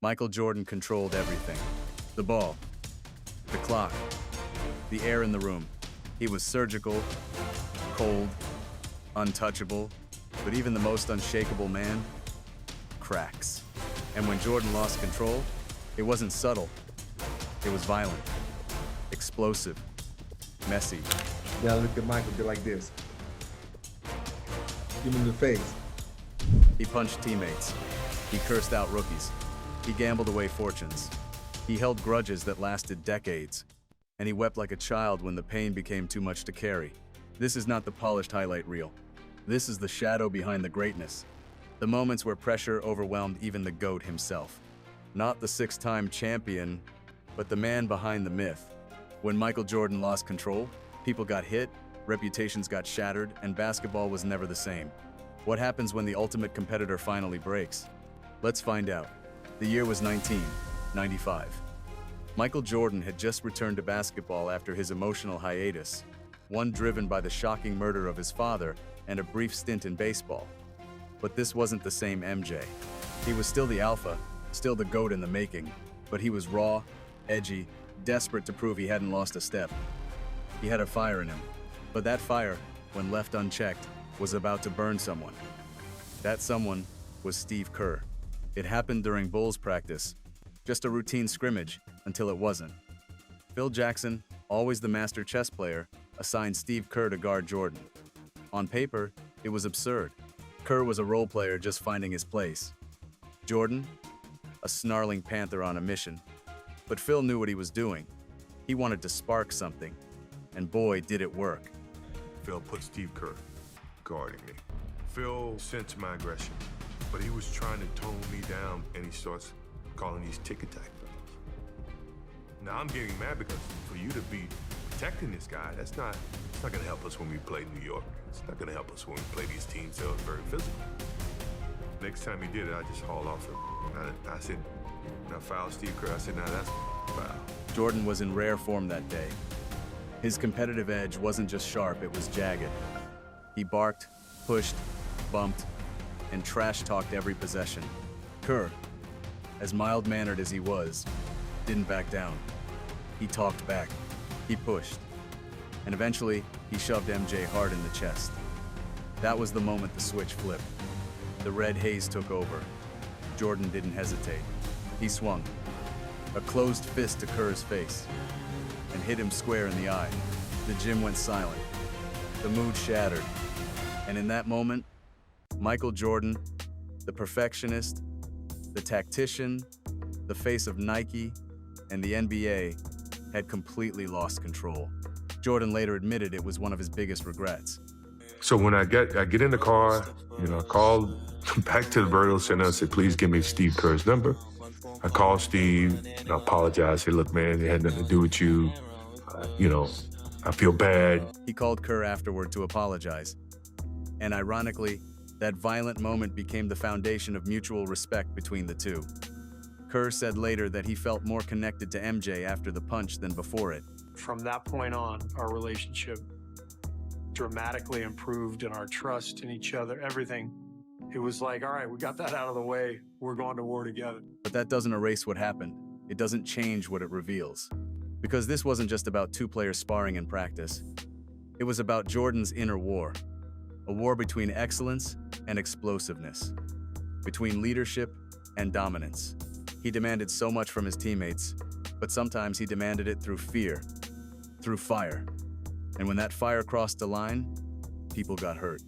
Michael Jordan controlled everything. The ball, the clock, the air in the room. He was surgical, cold, untouchable, but even the most unshakable man cracks. And when Jordan lost control, it wasn't subtle. It was violent, explosive, messy. You gotta look at Michael, be like this. Give him the face. He punched teammates. He cursed out rookies. He gambled away fortunes. He held grudges that lasted decades. And he wept like a child when the pain became too much to carry. This is not the polished highlight reel. This is the shadow behind the greatness. The moments where pressure overwhelmed even the GOAT himself. Not the six-time champion, but the man behind the myth. When Michael Jordan lost control, people got hit, reputations got shattered, and basketball was never the same. What happens when the ultimate competitor finally breaks? Let's find out. The year was 1995. Michael Jordan had just returned to basketball after his emotional hiatus, one driven by the shocking murder of his father and a brief stint in baseball. But this wasn't the same MJ. He was still the alpha, still the GOAT in the making, but he was raw, edgy, desperate to prove he hadn't lost a step. He had a fire in him, but that fire, when left unchecked, was about to burn someone. That someone was Steve Kerr. It happened during Bulls practice, just a routine scrimmage until it wasn't. Phil Jackson, always the master chess player, assigned Steve Kerr to guard Jordan. On paper, it was absurd. Kerr was a role player just finding his place. Jordan, a snarling panther on a mission. But Phil knew what he was doing. He wanted to spark something, and boy, did it work. Phil put Steve Kerr guarding me. Phil sensed my aggression, but he was trying to tone me down, and he starts calling these tick-attack fellas. Now I'm getting mad because for you to be protecting this guy, it's not gonna help us when we play New York. It's not gonna help us when we play these teams that are very physical. Next time he did it, I just hauled off him. I said, when I fouled Steve Kerr, I said, now that's foul. Jordan was in rare form that day. His competitive edge wasn't just sharp, it was jagged. He barked, pushed, bumped, and trash-talked every possession. Kerr, as mild-mannered as he was, didn't back down. He talked back. He pushed. And eventually, he shoved MJ hard in the chest. That was the moment the switch flipped. The red haze took over. Jordan didn't hesitate. He swung, a closed fist to Kerr's face, and hit him square in the eye. The gym went silent. The mood shattered. And in that moment, Michael Jordan, the perfectionist, the tactician, the face of Nike, and the NBA, had completely lost control. Jordan later admitted it was one of his biggest regrets. So when I get in the car, I called back to the Burial Center and said, please give me Steve Kerr's number. I called Steve and I apologized. I said, look, man, it had nothing to do with you. I feel bad. He called Kerr afterward to apologize. And ironically, that violent moment became the foundation of mutual respect between the two. Kerr said later that he felt more connected to MJ after the punch than before it. From that point on, our relationship dramatically improved in our trust in each other, everything. It was like, all right, we got that out of the way. We're going to war together. But that doesn't erase what happened. It doesn't change what it reveals. Because this wasn't just about two players sparring in practice. It was about Jordan's inner war. A war between excellence and explosiveness. Between leadership and dominance. He demanded so much from his teammates, but sometimes he demanded it through fear, through fire. And when that fire crossed the line, people got hurt.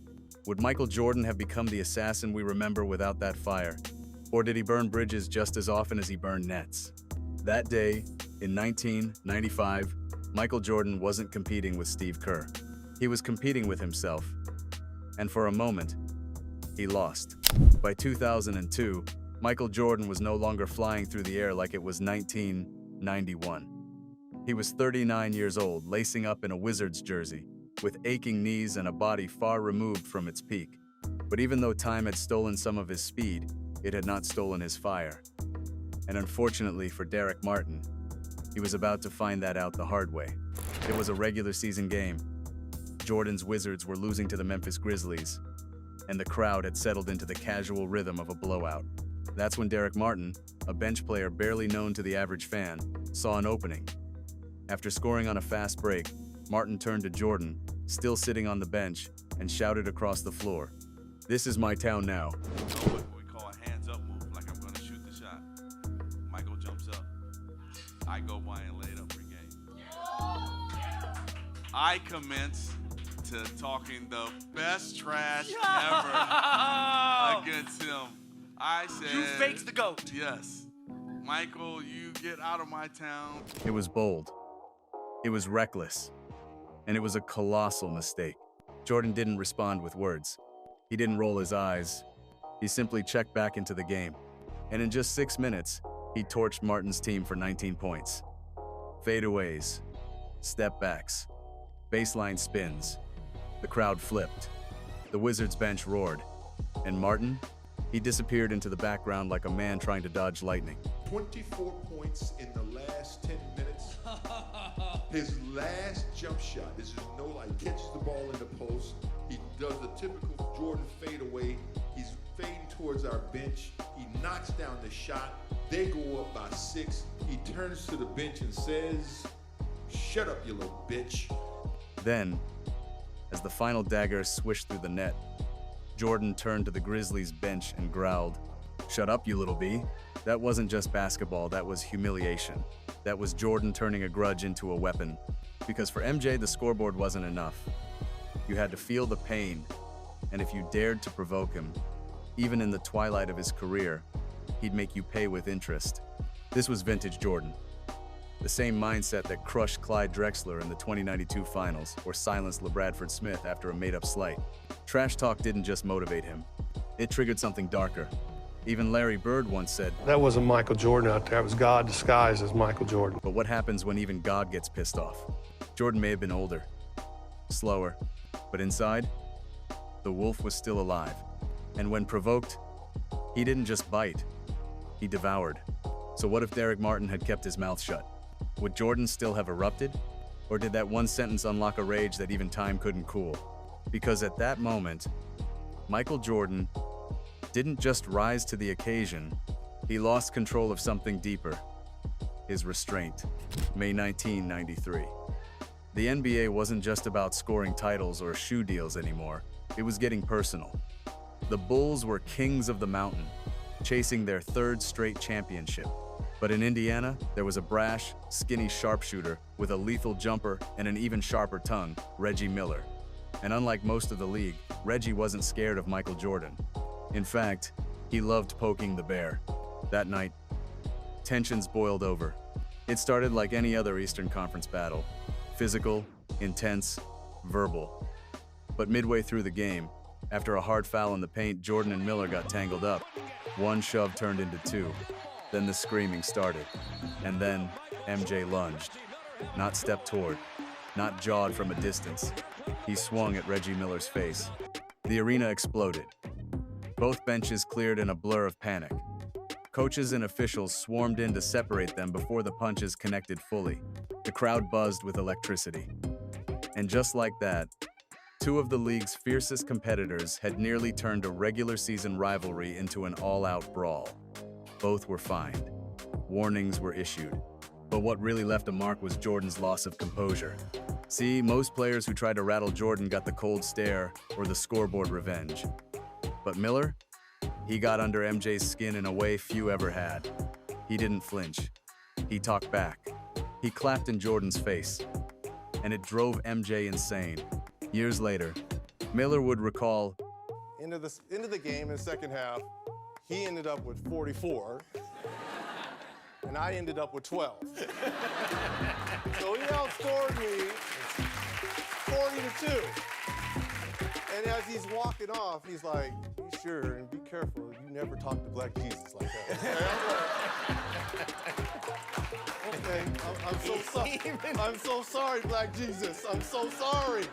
Would Michael Jordan have become the assassin we remember without that fire? Or did he burn bridges just as often as he burned nets? That day, in 1995, Michael Jordan wasn't competing with Steve Kerr. He was competing with himself. And for a moment, he lost. By 2002, Michael Jordan was no longer flying through the air like it was 1991. He was 39 years old, lacing up in a Wizards jersey, with aching knees and a body far removed from its peak. But even though time had stolen some of his speed, it had not stolen his fire. And unfortunately for Darrick Martin, he was about to find that out the hard way. It was a regular season game. Jordan's Wizards were losing to the Memphis Grizzlies, and the crowd had settled into the casual rhythm of a blowout. That's when Darrick Martin, a bench player barely known to the average fan, saw an opening. After scoring on a fast break, Martin turned to Jordan, still sitting on the bench, and shouted across the floor, "This is my town now." What we call a hands-up move, like I'm going to shoot the shot. Michael jumps up. I go by and lay it up for game. I commence to talking the best trash ever against him. I said, "You faked the GOAT." Yes. Michael, you get out of my town. It was bold. It was reckless. And it was a colossal mistake. Jordan didn't respond with words. He didn't roll his eyes. He simply checked back into the game. And in just 6 minutes, he torched Martin's team for 19 points. Fadeaways, step backs, baseline spins. The crowd flipped. The Wizards bench roared. And Martin? He disappeared into the background like a man trying to dodge lightning. 24 points in the last 10 minutes. His last jump shot, this is no like catches the ball in the post. He does the typical Jordan fadeaway. He's fading towards our bench. He knocks down the shot. They go up by 6. He turns to the bench and says, "Shut up, you little bitch." Then, as the final dagger swished through the net, Jordan turned to the Grizzlies bench and growled, "Shut up, you little B." That wasn't just basketball, that was humiliation. That was Jordan turning a grudge into a weapon. Because for MJ, the scoreboard wasn't enough. You had to feel the pain, and if you dared to provoke him, even in the twilight of his career, he'd make you pay with interest. This was vintage Jordan. The same mindset that crushed Clyde Drexler in the 2092 finals or silenced LeBradford Smith after a made-up slight. Trash talk didn't just motivate him. It triggered something darker. Even Larry Bird once said, "That wasn't Michael Jordan out there. It was God disguised as Michael Jordan." but what happens when even God gets pissed off? Jordan may have been older, slower, but inside, the wolf was still alive. And when provoked, he didn't just bite, he devoured. So what if Darrick Martin had kept his mouth shut? Would Jordan still have erupted? Or did that one sentence unlock a rage that even time couldn't cool? Because at that moment, Michael Jordan didn't just rise to the occasion, he lost control of something deeper, his restraint. May 1993. The NBA wasn't just about scoring titles or shoe deals anymore, it was getting personal. The Bulls were kings of the mountain, chasing their 3rd straight championship. But in Indiana, there was a brash, skinny sharpshooter with a lethal jumper and an even sharper tongue, Reggie Miller. And unlike most of the league, Reggie wasn't scared of Michael Jordan. In fact, he loved poking the bear. That night, tensions boiled over. It started like any other Eastern Conference battle. Physical, intense, verbal. But midway through the game, after a hard foul in the paint, Jordan and Miller got tangled up. One shove turned into 2. Then the screaming started. And then MJ lunged. Not stepped toward, not jawed from a distance. He swung at Reggie Miller's face. The arena exploded. Both benches cleared in a blur of panic. Coaches and officials swarmed in to separate them before the punches connected fully. The crowd buzzed with electricity. And just like that, 2 of the league's fiercest competitors had nearly turned a regular season rivalry into an all-out brawl. Both were fined. Warnings were issued. But what really left a mark was Jordan's loss of composure. See, most players who tried to rattle Jordan got the cold stare or the scoreboard revenge. But Miller? He got under MJ's skin in a way few ever had. He didn't flinch. He talked back. He clapped in Jordan's face. And it drove MJ insane. Years later, Miller would recall, Into the game in the second half, he ended up with 44, and I ended up with 12. So he outscored me 40-2. And as he's walking off, he's like, "Be sure and be careful. You never talk to Black Jesus like that." Okay, I'm so sorry. I'm so sorry, Black Jesus. I'm so sorry.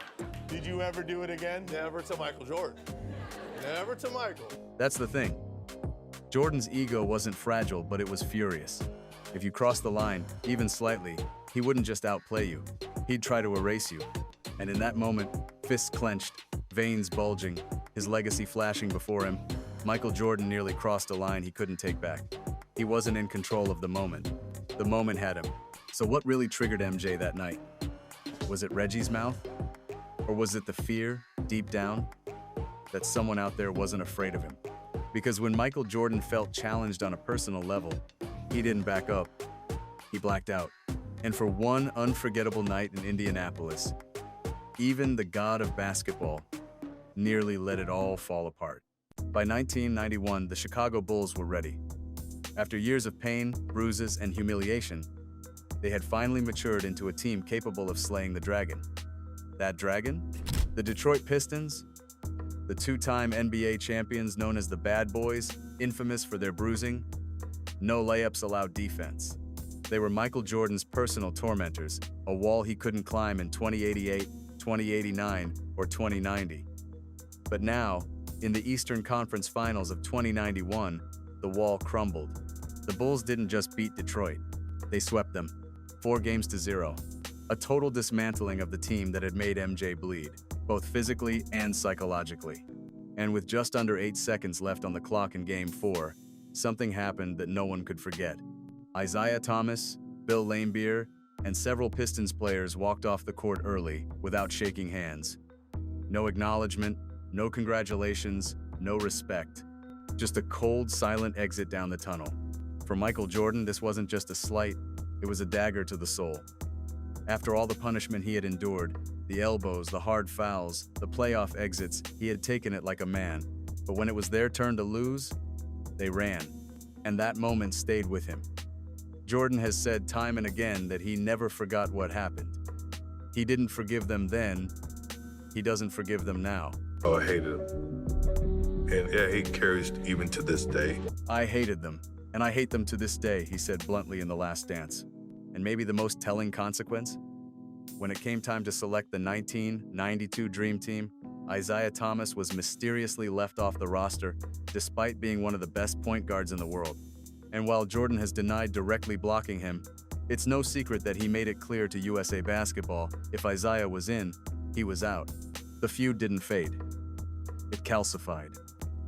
Did you ever do it again? Never to Michael Jordan. Never to Michael. that's the thing. Jordan's ego wasn't fragile, but it was furious. If you crossed the line, even slightly, he wouldn't just outplay you. He'd try to erase you. And in that moment, fists clenched, veins bulging, his legacy flashing before him, Michael Jordan nearly crossed a line he couldn't take back. He wasn't in control of the moment. The moment had him. So what really triggered MJ that night? Was it Reggie's mouth? Or was it the fear, deep down, that someone out there wasn't afraid of him? Because when Michael Jordan felt challenged on a personal level, he didn't back up. He blacked out. And for one unforgettable night in Indianapolis, even the god of basketball nearly let it all fall apart. By 1991, the Chicago Bulls were ready. After years of pain, bruises, and humiliation, they had finally matured into a team capable of slaying the dragon. That dragon? The Detroit Pistons, the two-time NBA champions known as the Bad Boys, infamous for their bruising, no layups allowed defense. They were Michael Jordan's personal tormentors, a wall he couldn't climb in 2088, 2089, or 2090. But now, in the Eastern Conference Finals of 2091, the wall crumbled. The Bulls didn't just beat Detroit, they swept them, 4-0. A total dismantling of the team that had made MJ bleed, both physically and psychologically. And with just under 8 seconds left on the clock in Game 4, something happened that no one could forget. Isaiah Thomas, Bill Laimbeer, and several Pistons players walked off the court early without shaking hands. No acknowledgement, no congratulations, no respect. Just a cold, silent exit down the tunnel. For Michael Jordan, this wasn't just a slight, it was a dagger to the soul. After all the punishment he had endured, the elbows, the hard fouls, the playoff exits, he had taken it like a man. But when it was their turn to lose, they ran. And that moment stayed with him. Jordan has said time and again that he never forgot what happened. He didn't forgive them then, he doesn't forgive them now. Oh, I hated him. And yeah, he carries even to this day. I hated them, and I hate them to this day, he said bluntly in The Last Dance. And maybe the most telling consequence? When it came time to select the 1992 Dream Team, Isaiah Thomas was mysteriously left off the roster, despite being one of the best point guards in the world. And while Jordan has denied directly blocking him, it's no secret that he made it clear to USA Basketball if Isaiah was in, he was out. The feud didn't fade. It calcified.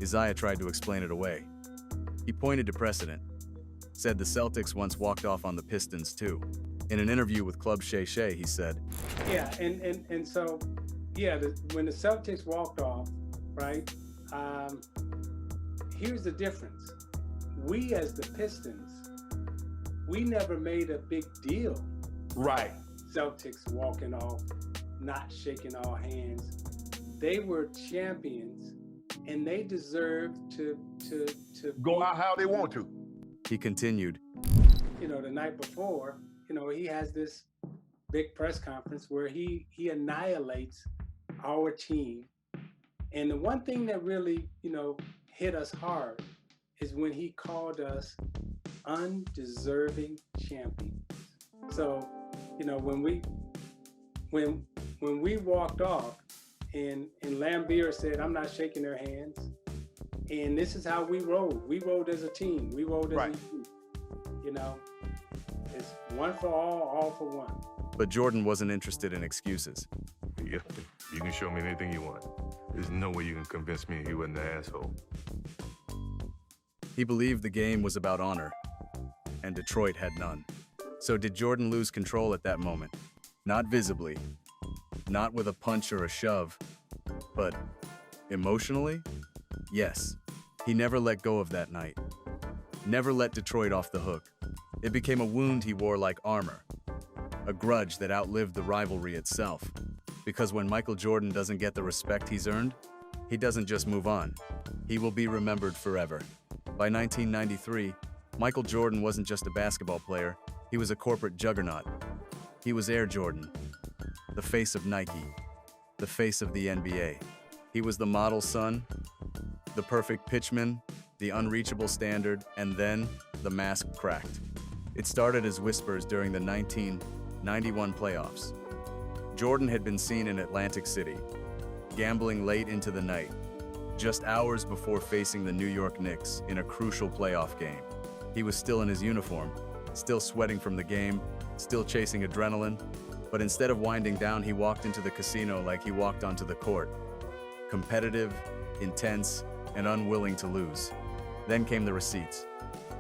Isaiah tried to explain it away. He pointed to precedent. Said the Celtics once walked off on the Pistons too. In an interview with Club Shay Shay, he said, Yeah, and so, yeah, when the Celtics walked off, right, here's the difference. We as the Pistons, we never made a big deal. Right. Celtics walking off, not shaking all hands. They were champions, and they deserved to Go out how they want to. He continued, You know, the night before, you know, he has this big press conference where he annihilates our team. And the one thing that really, you know, hit us hard is when he called us undeserving champions. So, you know, when we walked off and Laimbeer said, I'm not shaking their hands. And this is how we rode. We rode as a team. We rode as a team. You know, it's one for all for one. But Jordan wasn't interested in excuses. Yeah, you can show me anything you want. There's no way you can convince me he wasn't the asshole. He believed the game was about honor, and Detroit had none. So did Jordan lose control at that moment? Not visibly, not with a punch or a shove, but emotionally? Yes. He never let go of that night. Never let Detroit off the hook. It became a wound he wore like armor, a grudge that outlived the rivalry itself. Because when Michael Jordan doesn't get the respect he's earned, he doesn't just move on. He will be remembered forever. By 1993, Michael Jordan wasn't just a basketball player, he was a corporate juggernaut. He was Air Jordan, the face of Nike, the face of the NBA. He was the model son, the perfect pitchman, the unreachable standard, and then the mask cracked. It started as whispers during the 1991 playoffs. Jordan had been seen in Atlantic City, gambling late into the night, just hours before facing the New York Knicks in a crucial playoff game. He was still in his uniform, still sweating from the game, still chasing adrenaline, but instead of winding down, he walked into the casino like he walked onto the court. Competitive, intense, and unwilling to lose. Then came the receipts.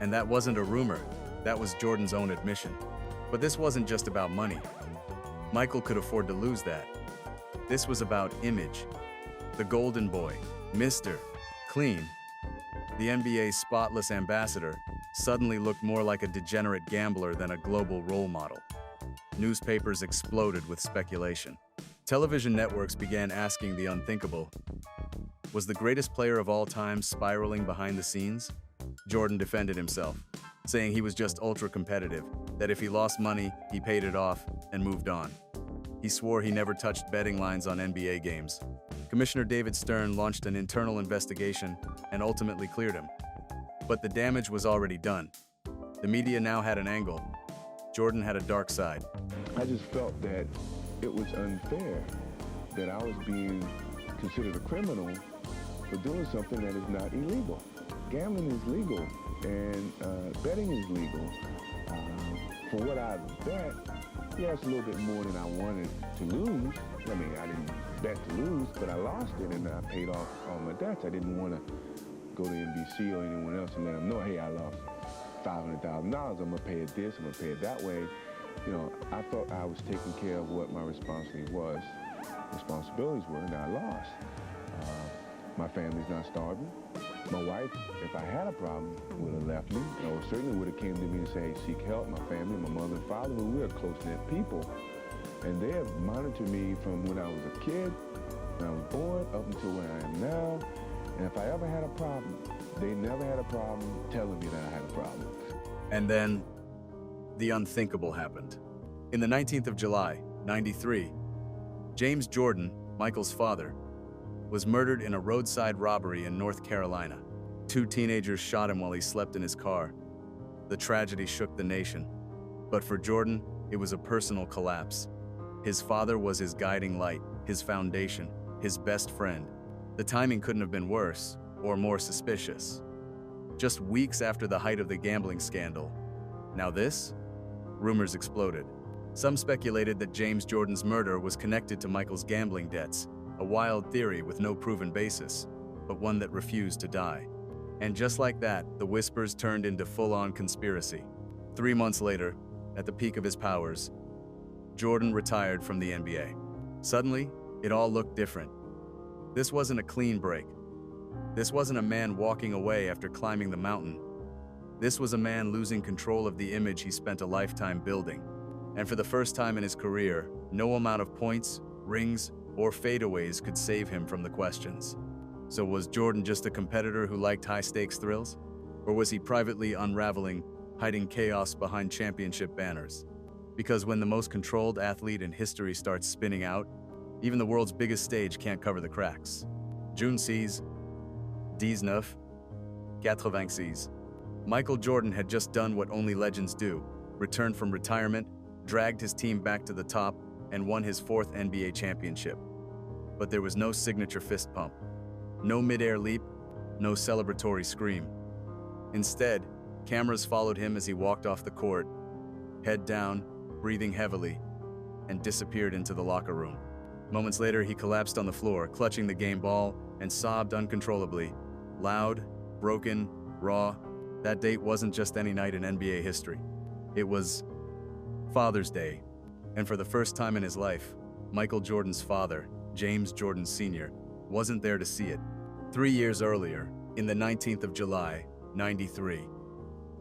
And that wasn't a rumor, that was Jordan's own admission. But this wasn't just about money. Michael could afford to lose that. This was about image. The golden boy, Mr. Clean, the NBA's spotless ambassador, suddenly looked more like a degenerate gambler than a global role model. Newspapers exploded with speculation. Television networks began asking the unthinkable. Was the greatest player of all time spiraling behind the scenes? Jordan defended himself, saying he was just ultra-competitive, that if he lost money, he paid it off and moved on. He swore he never touched betting lines on NBA games. Commissioner David Stern launched an internal investigation and ultimately cleared him. But the damage was already done. The media now had an angle. Jordan had a dark side. I just felt that it was unfair that I was being considered a criminal for doing something that is not illegal. Gambling is legal, and betting is legal. For what I bet, yeah, it's a little bit more than I wanted to lose. I mean, I didn't bet to lose, but I lost it, and I paid off all my debts. I didn't want to go to NBC or anyone else and let them know, hey, I lost $500,000. I'm going to pay it this, I'm going to pay it that way. You know, I thought I was taking care of what my responsibilities were, and I lost. My family's not starving. My wife, if I had a problem, would have left me, or certainly would have came to me and said, hey, seek help. My family, my mother and father, who we are close-knit people. And they have monitored me from when I was a kid, when I was born, up until where I am now. And if I ever had a problem, they never had a problem telling me that I had a problem. And then, the unthinkable happened. In the 19th of July, '93, James Jordan, Michael's father, was murdered in a roadside robbery in North Carolina. 2 teenagers shot him while he slept in his car. The tragedy shook the nation. But for Jordan, it was a personal collapse. His father was his guiding light, his foundation, his best friend. The timing couldn't have been worse or more suspicious. Just weeks after the height of the gambling scandal. Now this? Rumors exploded. Some speculated that James Jordan's murder was connected to Michael's gambling debts, a wild theory with no proven basis, but one that refused to die. And just like that, the whispers turned into full-on conspiracy. 3 months later, at the peak of his powers, Jordan retired from the NBA. Suddenly, it all looked different. This wasn't a clean break. This wasn't a man walking away after climbing the mountain. This was a man losing control of the image he spent a lifetime building. And for the first time in his career, no amount of points, rings, or fadeaways could save him from the questions. So was Jordan just a competitor who liked high-stakes thrills? Or was he privately unraveling, hiding chaos behind championship banners? Because when the most controlled athlete in history starts spinning out, even the world's biggest stage can't cover the cracks. June 6, 1986. Michael Jordan had just done what only legends do, returned from retirement, dragged his team back to the top, and won his 4th NBA championship. But there was no signature fist pump, no mid-air leap, no celebratory scream. Instead, cameras followed him as he walked off the court, head down, breathing heavily, and disappeared into the locker room. Moments later, he collapsed on the floor, clutching the game ball, and sobbed uncontrollably. Loud, broken, raw. That date wasn't just any night in NBA history. It was Father's Day. And for the first time in his life, Michael Jordan's father, James Jordan Sr., wasn't there to see it. 3 years earlier, in the 19th of July, '93,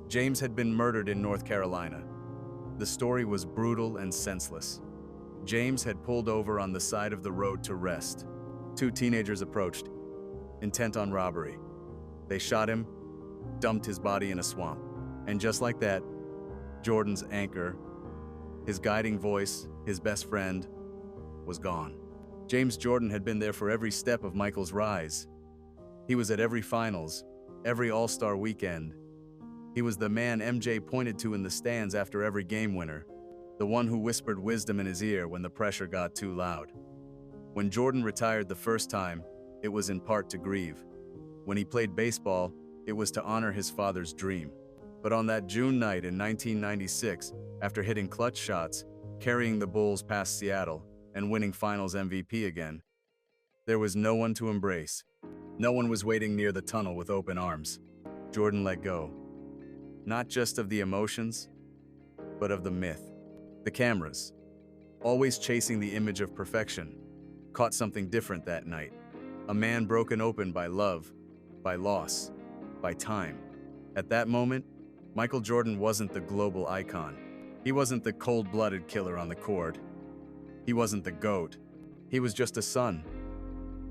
James had been murdered in North Carolina. The story was brutal and senseless. James had pulled over on the side of the road to rest. 2 teenagers approached, intent on robbery. They shot him, dumped his body in a swamp. And just like that, Jordan's anchor, his guiding voice, his best friend, was gone. James Jordan had been there for every step of Michael's rise. He was at every finals, every All-Star weekend. He was the man MJ pointed to in the stands after every game winner, the one who whispered wisdom in his ear when the pressure got too loud. When Jordan retired the first time, it was in part to grieve. When he played baseball, it was to honor his father's dream. But on that June night in 1996, after hitting clutch shots, carrying the Bulls past Seattle, and winning Finals MVP again, there was no one to embrace. No one was waiting near the tunnel with open arms. Jordan let go. Not just of the emotions, but of the myth. The cameras, always chasing the image of perfection, caught something different that night. A man broken open by love, by loss, by time. At that moment, Michael Jordan wasn't the global icon. He wasn't the cold-blooded killer on the court. He wasn't the GOAT. He was just a son,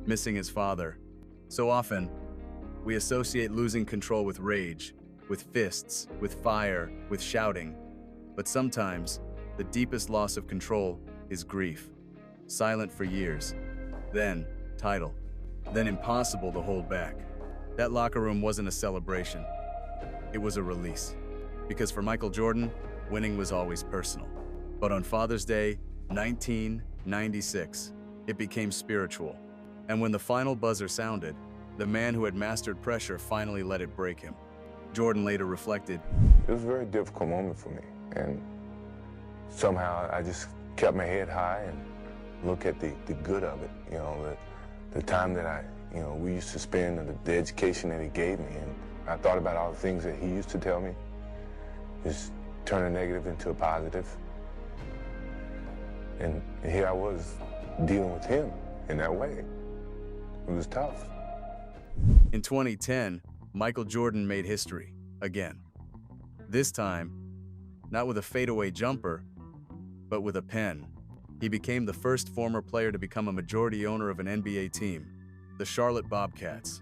missing his father. So often, we associate losing control with rage, with fists, with fire, with shouting. But sometimes, the deepest loss of control is grief. Silent for years. Then, title. Then impossible to hold back. That locker room wasn't a celebration. It was a release. Because for Michael Jordan, winning was always personal. But on Father's Day, 1996, it became spiritual. And when the final buzzer sounded, the man who had mastered pressure finally let it break him. Jordan later reflected, It was a very difficult moment for me, and somehow I just kept my head high and look at the good of it, you know, the time that we used to spend and the education that he gave me, and I thought about all the things that he used to tell me, just turn a negative into a positive, and here I was dealing with him in that way. It was tough. In 2010, Michael Jordan made history, again. This time, not with a fadeaway jumper, but with a pen. He became the first former player to become a majority owner of an NBA team, the Charlotte Bobcats.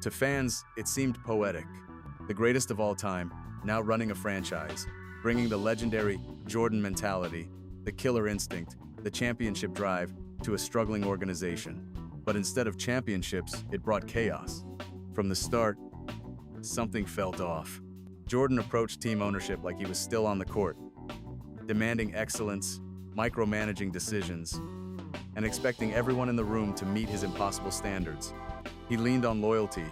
To fans, it seemed poetic. The greatest of all time, now running a franchise, bringing the legendary Jordan mentality, the killer instinct, the championship drive to a struggling organization. But instead of championships, it brought chaos. From the start, something felt off. Jordan approached team ownership like he was still on the court, demanding excellence, micromanaging decisions, and expecting everyone in the room to meet his impossible standards. He leaned on loyalty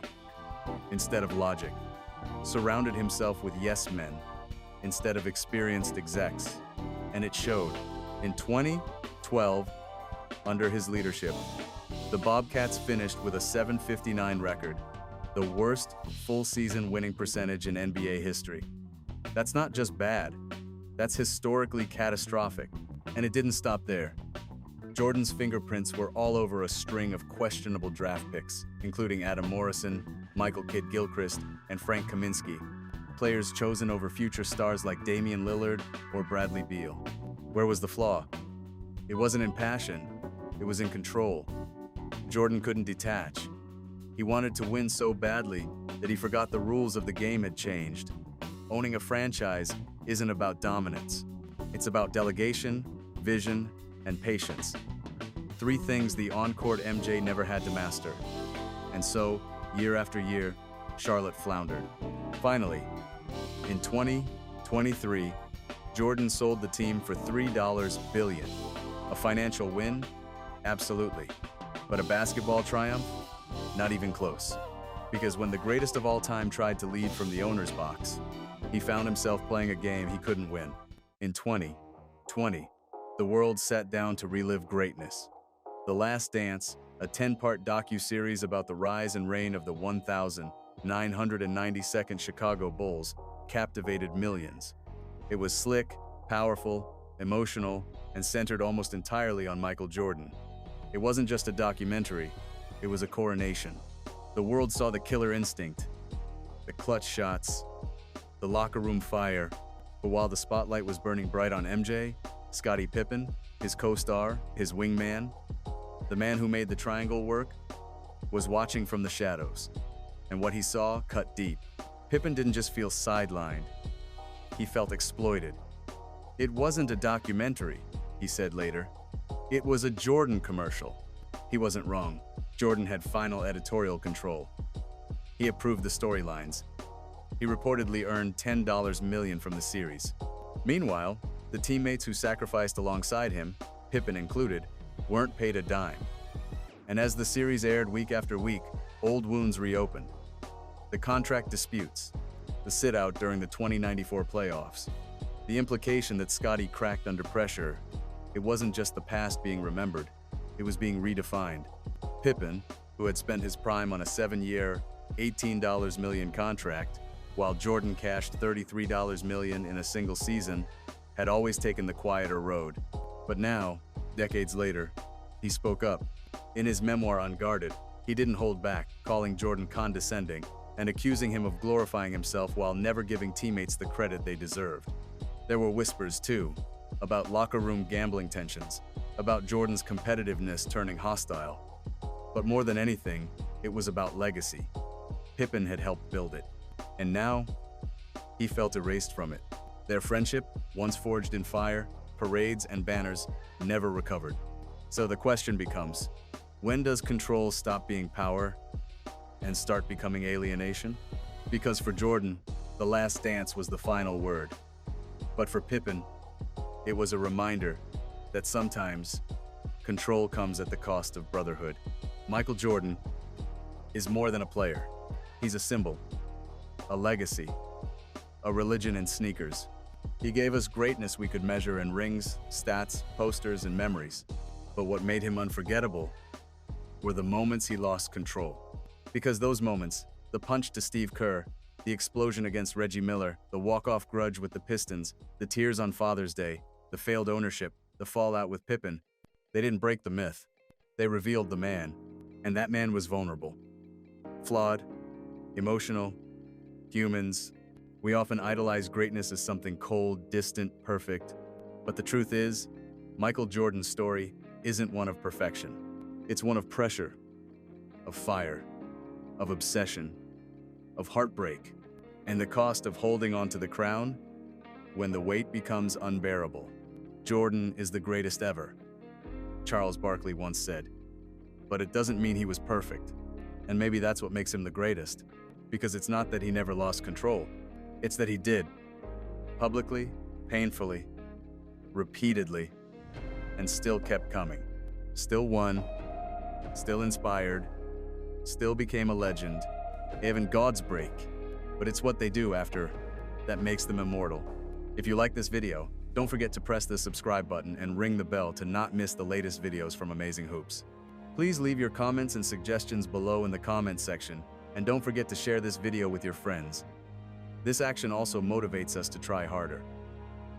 instead of logic, surrounded himself with yes men instead of experienced execs, and it showed. In 2012, under his leadership, the Bobcats finished with a .759 record, the worst full-season winning percentage in NBA history. That's not just bad, that's historically catastrophic, and it didn't stop there. Jordan's fingerprints were all over a string of questionable draft picks, including Adam Morrison, Michael Kidd-Gilchrist, and Frank Kaminsky, players chosen over future stars like Damian Lillard or Bradley Beal. Where was the flaw? It wasn't in passion, it was in control. Jordan couldn't detach. He wanted to win so badly that he forgot the rules of the game had changed. Owning a franchise isn't about dominance. It's about delegation, vision, and patience. 3 things the on-court MJ never had to master. And so, year after year, Charlotte floundered. Finally, in 2023, Jordan sold the team for $3 billion. A financial win? Absolutely. But a basketball triumph? Not even close. Because when the greatest of all time tried to lead from the owner's box, he found himself playing a game he couldn't win. In 2020, the world sat down to relive greatness. The Last Dance, a 10-part docu-series about the rise and reign of the 1,992nd Chicago Bulls, captivated millions. It was slick, powerful, emotional, and centered almost entirely on Michael Jordan. It wasn't just a documentary, it was a coronation. The world saw the killer instinct, the clutch shots, the locker room fire, but while the spotlight was burning bright on MJ, Scottie Pippen, his co-star, his wingman, the man who made the triangle work, was watching from the shadows. And what he saw cut deep. Pippen didn't just feel sidelined, he felt exploited. It wasn't a documentary, he said later. It was a Jordan commercial. He wasn't wrong. Jordan had final editorial control. He approved the storylines. He reportedly earned $10 million from the series. Meanwhile, the teammates who sacrificed alongside him, Pippen included, weren't paid a dime. And as the series aired week after week, old wounds reopened. The contract disputes, the sit-out during the 2094 playoffs, the implication that Scottie cracked under pressure. It wasn't just the past being remembered, it was being redefined. Pippen, who had spent his prime on a 7-year, $18 million contract, while Jordan cashed $33 million in a single season, had always taken the quieter road. But now, decades later, he spoke up. In his memoir Unguarded, he didn't hold back, calling Jordan condescending and accusing him of glorifying himself while never giving teammates the credit they deserved. There were whispers, too, about locker room gambling tensions, about Jordan's competitiveness turning hostile. But more than anything, it was about legacy. Pippen had helped build it, and now he felt erased from it. Their friendship, once forged in fire, parades, and banners, never recovered. So the question becomes, when does control stop being power and start becoming alienation? Because for Jordan, the last dance was the final word. But for Pippen, it was a reminder that sometimes control comes at the cost of brotherhood. Michael Jordan is more than a player. He's a symbol, a legacy, a religion in sneakers. He gave us greatness we could measure in rings, stats, posters, and memories. But what made him unforgettable were the moments he lost control. Because those moments, the punch to Steve Kerr, the explosion against Reggie Miller, the walk-off grudge with the Pistons, the tears on Father's Day, the failed ownership, the fallout with Pippen, they didn't break the myth. They revealed the man, and that man was vulnerable. Flawed, emotional, humans. We often idolize greatness as something cold, distant, perfect. But the truth is, Michael Jordan's story isn't one of perfection. It's one of pressure, of fire, of obsession, of heartbreak, and the cost of holding on to the crown when the weight becomes unbearable. Jordan is the greatest ever, Charles Barkley once said. But it doesn't mean he was perfect. And maybe that's what makes him the greatest. Because it's not that he never lost control. It's that he did. Publicly, painfully, repeatedly, and still kept coming. Still won, still inspired, still became a legend. Even gods break, but it's what they do after that makes them immortal. If you like this video, don't forget to press the subscribe button and ring the bell to not miss the latest videos from Amazing Hoops. Please leave your comments and suggestions below in the comments section, and don't forget to share this video with your friends. This action also motivates us to try harder.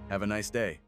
Have a nice day.